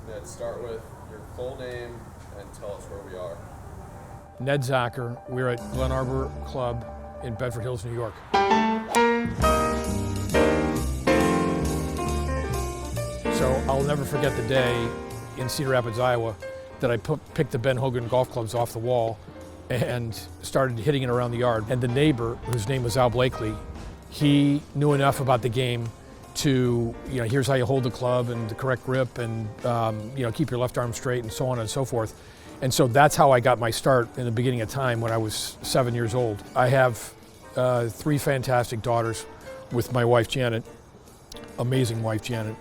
Ned, start with your full name and tell us where we are. Ned Zachar. We're at Glen Arbor Club in Bedford Hills, New York. So I'll never forget the day in Cedar Rapids, Iowa, that I picked the Ben Hogan golf clubs off the wall and started hitting it around the yard. And the neighbor, whose name was Al Blakely, he knew enough about the game to, here's how you hold the club and the correct grip and, keep your left arm straight and so on and so forth. And so that's how I got my start in the beginning of time when I was 7 years old. I have 3 fantastic daughters with my wife, Janet. Amazing wife, Janet,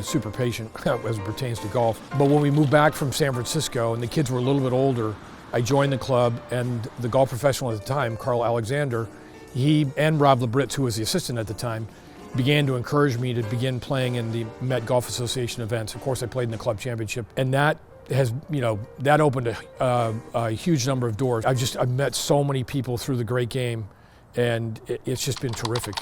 super patient as it pertains to golf. But when we moved back from San Francisco and the kids were a little bit older, I joined the club, and the golf professional at the time, Carl Alexander, he and Rob Labritz, who was the assistant at the time, began to encourage me to begin playing in the Met Golf Association events. Of course, I played in the club championship, and that has, that opened a huge number of doors. I've met so many people through the great game, and it's just been terrific.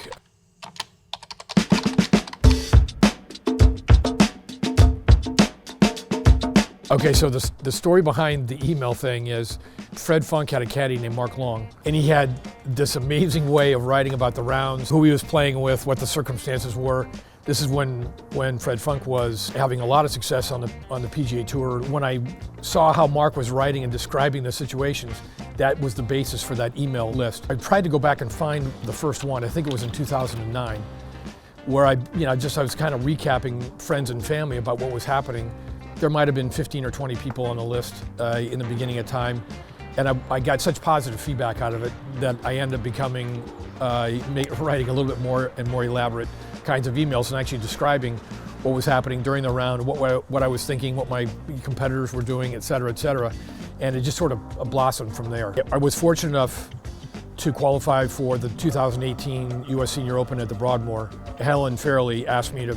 Okay, so the story behind the email thing is Fred Funk had a caddy named Mark Long, and he had this amazing way of writing about the rounds, who he was playing with, what the circumstances were. This is when Fred Funk was having a lot of success on the PGA Tour. When I saw how Mark was writing and describing the situations, that was the basis for that email list. I tried to go back and find the first one. I think it was in 2009, where I was kind of recapping friends and family about what was happening. There might have been 15 or 20 people on the list in the beginning of time, and I got such positive feedback out of it that I ended up becoming, writing a little bit more and more elaborate kinds of emails and actually describing what was happening during the round, what I was thinking, what my competitors were doing, et cetera, and it just sort of blossomed from there. I was fortunate enough to qualify for the 2018 U.S. Senior Open at the Broadmoor. Helen Fairley asked me to,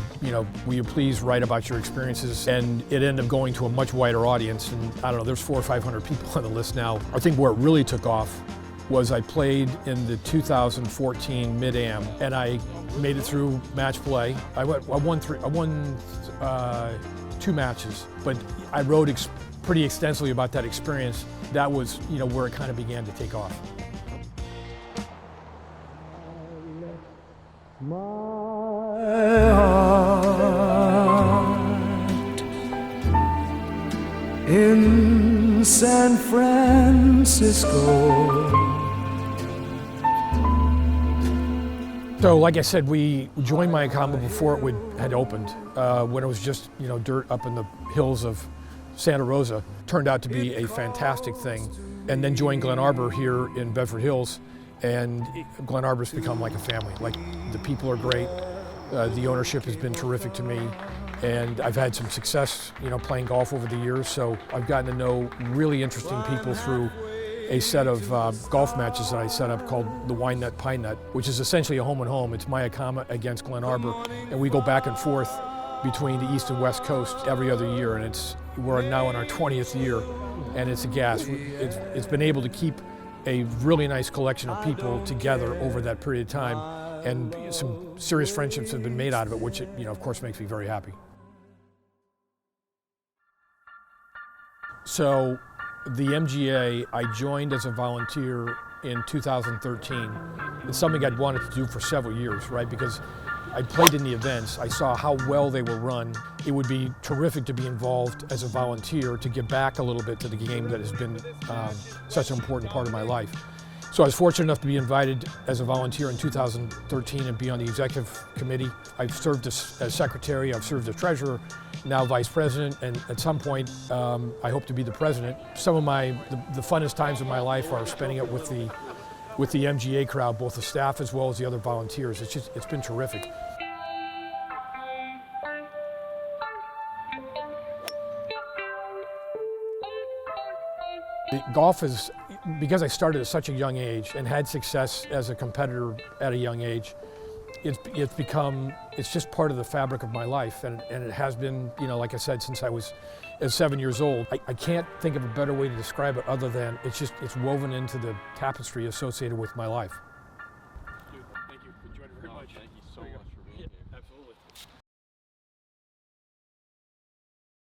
will you please write about your experiences? And it ended up going to a much wider audience. And I don't know, there's 400 or 500 people on the list now. I think where it really took off was I played in the 2014 Mid-Am, and I made it through match play. I won 2 matches, but I wrote pretty extensively about that experience. That was, where it kind of began to take off. My heart in San Francisco. So, like I said, we joined my combo before it had opened, when it was just dirt up in the hills of Santa Rosa. Turned out to be a fantastic thing, and then joined Glen Arbor here in Bedford Hills. And Glen Arbor's become like a family. Like, the people are great, the ownership has been terrific to me, and I've had some success, playing golf over the years. So I've gotten to know really interesting people through a set of golf matches that I set up called the Wine Nut Pine Nut, which is essentially a home and home. It's Mayakama against Glen Arbor, and we go back and forth between the East and West Coast every other year, and we're now in our 20th year, and it's a gas. It's been able to keep a really nice collection of people together over that period of time, and some serious friendships have been made out of it, which of course makes me very happy. So the MGA, I joined as a volunteer in 2013. It's something I'd wanted to do for several years, right? Because I played in the events, I saw how well they were run. It would be terrific to be involved as a volunteer to give back a little bit to the game that has been such an important part of my life. So I was fortunate enough to be invited as a volunteer in 2013 and be on the executive committee. I've served as secretary, I've served as treasurer, now vice president, and at some point I hope to be the president. Some of the funnest times of my life are spending it with the MGA crowd, both the staff as well as the other volunteers. It's been terrific. Golf is, because I started at such a young age and had success as a competitor at a young age, it's just part of the fabric of my life, and it has been, like I said, since I was 7 years old. I can't think of a better way to describe it other than it's woven into the tapestry associated with my life.